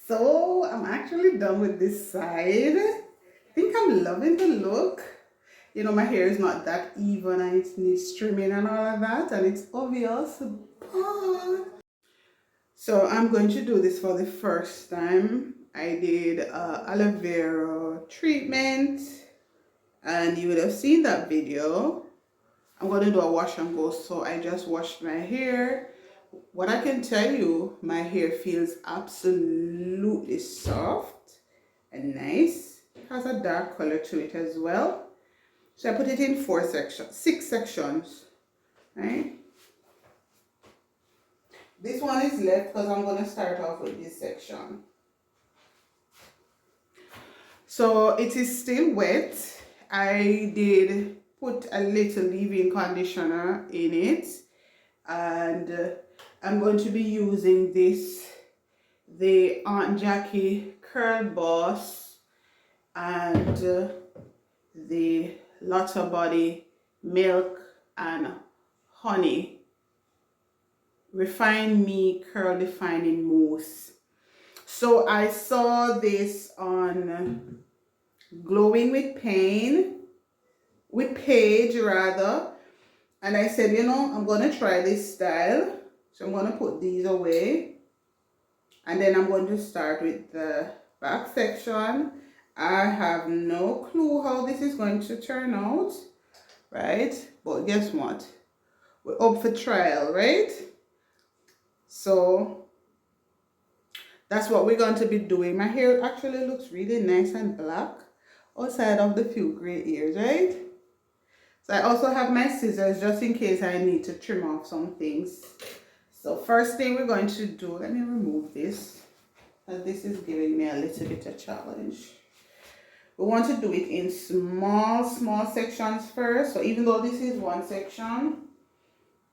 So I'm actually done with this side. I think I'm loving the look. You know, my hair is not that even and it needs trimming and all of that, and it's obvious, but so I'm going to do this for the first time. I did aloe vera treatment, and you would have seen that video. I'm going to do a wash and go, so I just washed my hair. What I can tell you, my hair feels absolutely soft and nice. It has a dark color to it as well. So I put it in 6 sections, right? This one is left because I'm going to start off with this section. So it is still wet. I did put a little leave-in conditioner in it, and I'm going to be using this, the Aunt Jackie Curl Boss and the Lotta Body Milk and Honey Refine Me Curl Defining Mousse. So I saw this on Glowing with Paige rather, and I said, you know, I'm going to try this style. So I'm going to put these away, and then I'm going to start with the back section. I have no clue how this is going to turn out, right? But guess what? We're up for trial, right? So that's what we're going to be doing. My hair actually looks really nice and black outside of the few gray hairs, right? So I also have my scissors just in case I need to trim off some things. So first thing we're going to do, let me remove this, and this is giving me a little bit of challenge. We want to do it in small sections first. So even though this is one section, I'm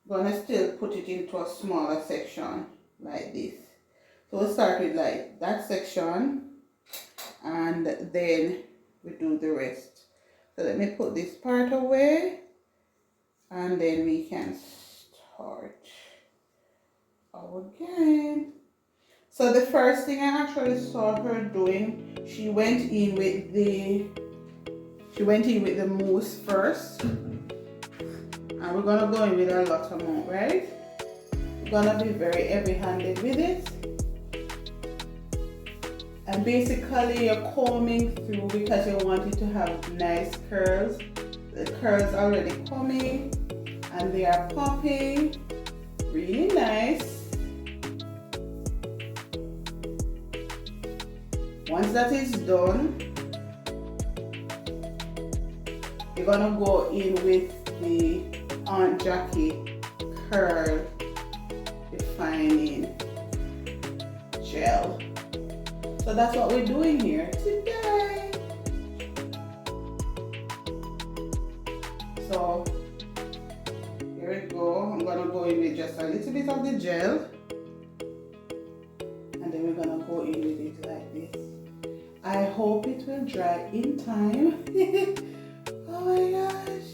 gonna still put it into a smaller section like this. So we'll start with like that section, and then we do the rest. So let me put this part away, and then we can start again. So the first thing I actually saw her doing, she went in with the mousse first, and we're gonna go in with a lot amount, right? We're gonna be very heavy-handed with it, and basically you're combing through because you want it to have nice curls. The curls are already coming, and they are popping really nice. Once that is done, you're gonna go in with the Aunt Jackie Curl Defining Gel. So that's what we're doing here today. So here we go. I'm gonna go in with just a little bit of the gel, and then we're gonna go in with it like this. I hope it will dry in time. Oh my gosh.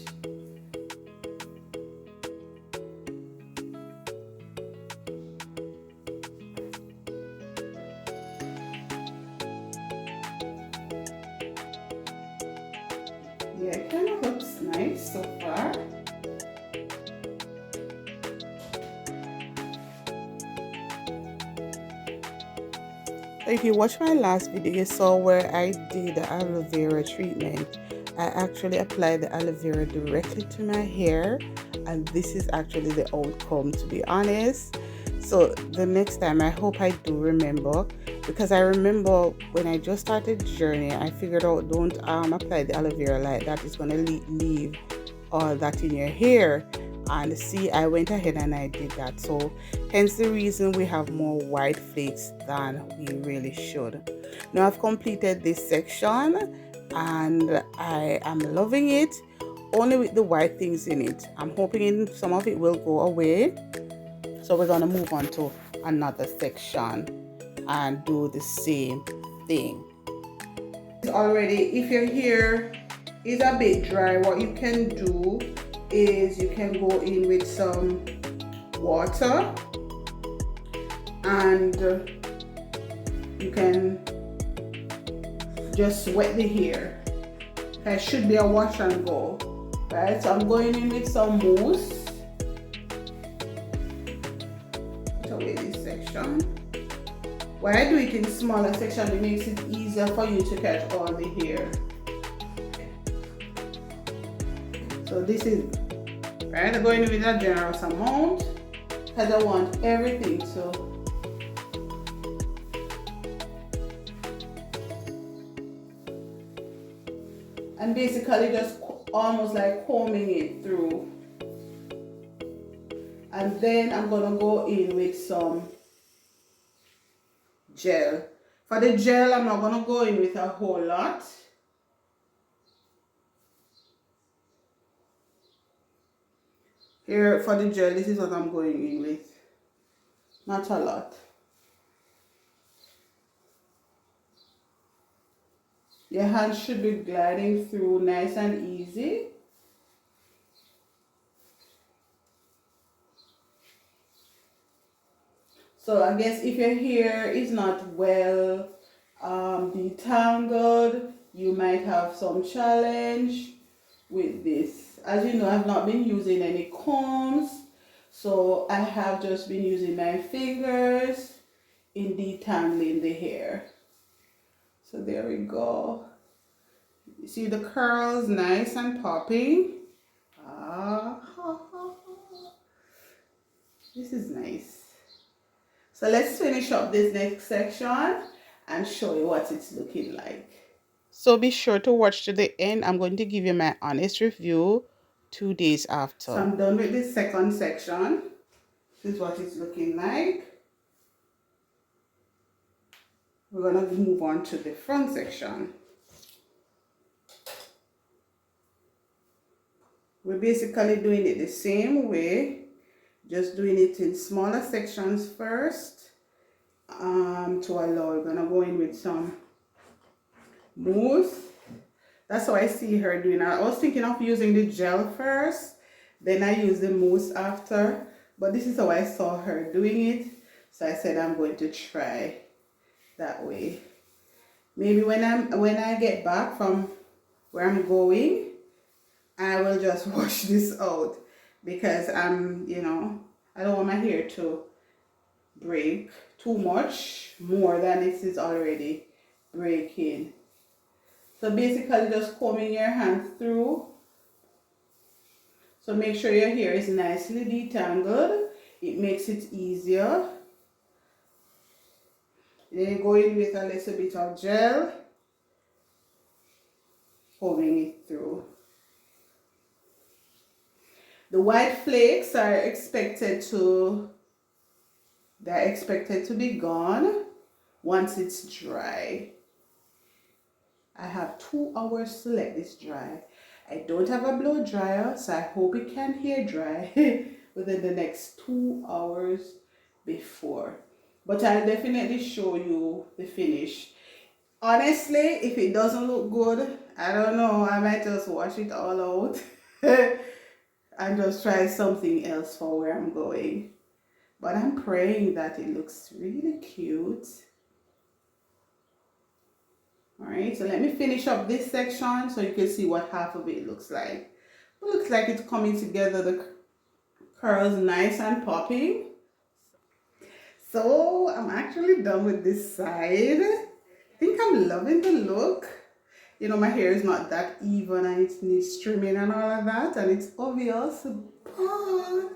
Yeah, it kind of looks nice so far. If you watched my last video, you saw where I did the aloe vera treatment. I actually applied the aloe vera directly to my hair, and this is actually the outcome, to be honest. So the next time, I hope I do remember, because I remember when I just started the journey, I figured out don't apply the aloe vera like that. It's gonna leave all that in your hair. And see, I went ahead and I did that. So hence the reason we have more white flakes than we really should. Now I've completed this section, and I am loving it, only with the white things in it. I'm hoping some of it will go away. So we're gonna move on to another section and do the same thing. Already, if your hair is a bit dry, what you can do is you can go in with some water and you can just wet the hair. It should be a wash and go. Right, so I'm going in with some mousse to away this section. Why I do it in smaller section, it makes it easier for you to catch all the hair. So this is, right, I'm going in with a generous amount because I want everything to and basically just almost like combing it through. And then I'm gonna go in with some gel. For the gel, I'm not gonna go in with a whole lot. Here for the gel, this is what I'm going in with. Not a lot. Your hands should be gliding through nice and easy. So I guess if your hair is not well detangled, you might have some challenge with this. As you know, I've not been using any combs, so I have just been using my fingers in detangling the hair. So there we go. You see the curls nice and popping. This is nice. So let's finish up this next section and show you what it's looking like. So be sure to watch to the end. I'm going to give you my honest review 2 days after. So I'm done with this second section. This is what it's looking like. We're going to move on to the front section. We're basically doing it the same way, just doing it in smaller sections first. To allow, we're gonna go in with some mousse. That's how I see her doing. I was thinking of using the gel first, then I use the mousse after, but this is how I saw her doing it, so I said I'm going to try that way. Maybe when I get back from where I'm going, I will just wash this out because you know, I don't want my hair to break too much more than it is already breaking. So basically just combing your hands through. So make sure your hair is nicely detangled. It makes it easier. Then go in with a little bit of gel, combing it through. The white flakes are expected to be gone once it's dry. I have 2 hours to let this dry. I don't have a blow dryer, so I hope it can hair dry within the next 2 hours before. But I'll definitely show you the finish. Honestly, if it doesn't look good, I don't know, I might just wash it all out and just try something else for where I'm going. But I'm praying that it looks really cute. Alright, so let me finish up this section so you can see what half of it looks like. It looks like it's coming together, the curls nice and popping. So I'm actually done with this side. I think I'm loving the look. You know, my hair is not that even and it needs trimming and all of that, and it's obvious, but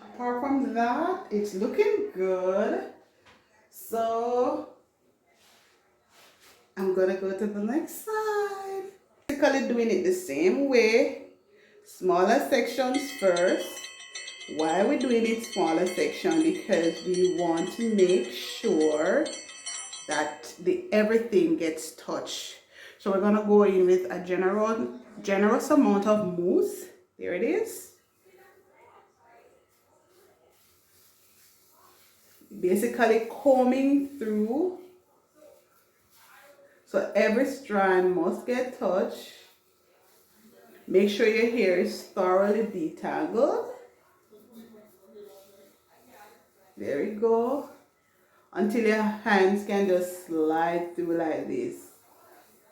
apart from that, it's looking good. So I'm gonna go to the next side. Basically doing it the same way, smaller sections first. Why are we doing it smaller section? Because we want to make sure that everything gets touched. So we're gonna go in with a generous amount of mousse. There it is. Basically combing through. So every strand must get touched. Make sure your hair is thoroughly detangled. There we go. until your hands can just slide through like this.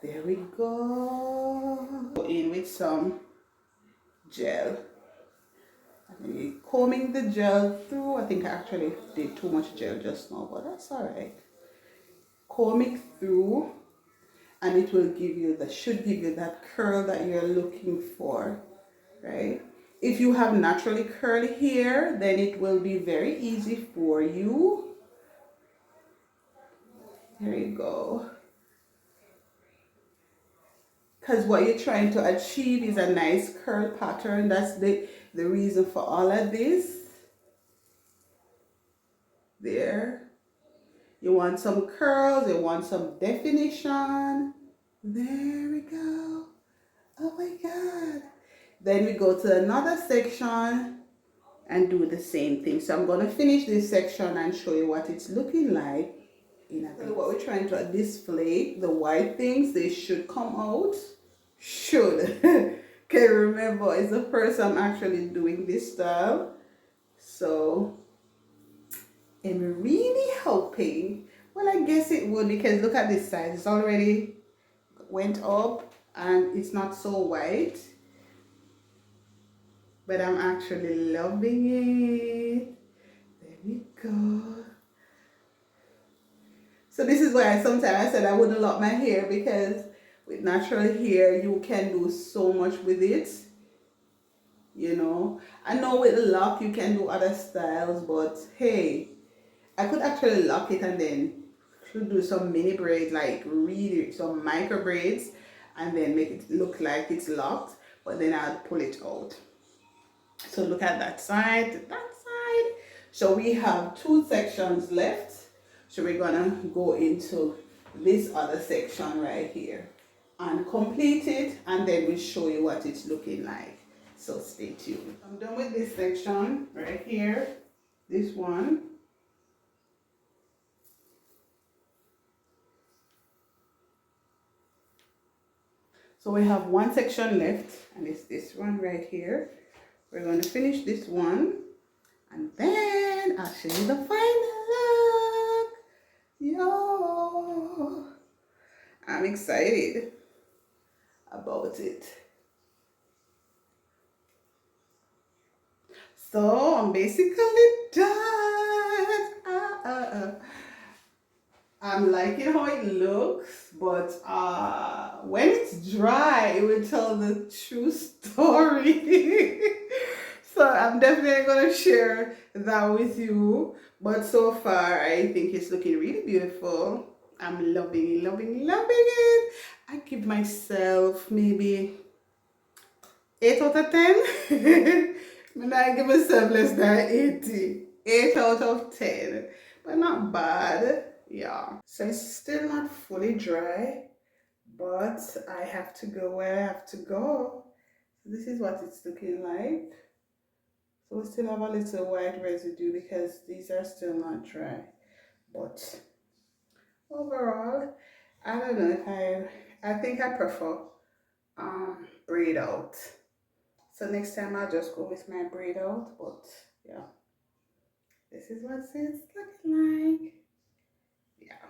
There we go. Go in with some gel. I'm combing the gel through. I think I actually did too much gel just now, but that's alright. Comb it through, and it will give you should give you that curl that you're looking for, right? If you have naturally curly hair, then it will be very easy for you. There you go. Because what you're trying to achieve is a nice curl pattern. That's the reason for all of this. There. You want some curls, you want some definition. There we go. Oh my God. Then we go to another section and do the same thing. So I'm going to finish this section and show you what it's looking like. What we're trying to display, the white things, they should come out. Should. Okay, remember, it's the first I'm actually doing this style. So I'm really hoping, well, I guess it would, because look at this side. It's already went up and it's not so white. But I'm actually loving it. There we go. So this is why sometimes I said I wouldn't lock my hair, because with natural hair you can do so much with it. You know, I know with the lock you can do other styles, but hey, I could actually lock it and then do some mini braids, like really some micro braids, and then make it look like it's locked, but then I'll pull it out. So look at that side, that side. So we have 2 sections left. So we're gonna go into this other section right here and complete it, and then we'll show you what it's looking like. So stay tuned. I'm done with this section right here, this one. So we have 1 section left, and it's this one right here. We're going to finish this one, and then I'll show you the final look. Yo, I'm excited about it. So I'm basically done. I'm liking how it looks, but when it's dry, it will tell the true story. So I'm definitely going to share that with you. But so far, I think it's looking really beautiful. I'm loving it, loving it, loving it. I give myself maybe 8 out of 10. I give myself less than 80. 8 out of 10. But not bad. Yeah. So it's still not fully dry, but I have to go where I have to go. This is what it's looking like. So we still have a little white residue because these are still not dry. But overall, I don't know if I think I prefer braid out. So next time I'll just go with my braid out, but yeah. This is what it's looking like. Yeah.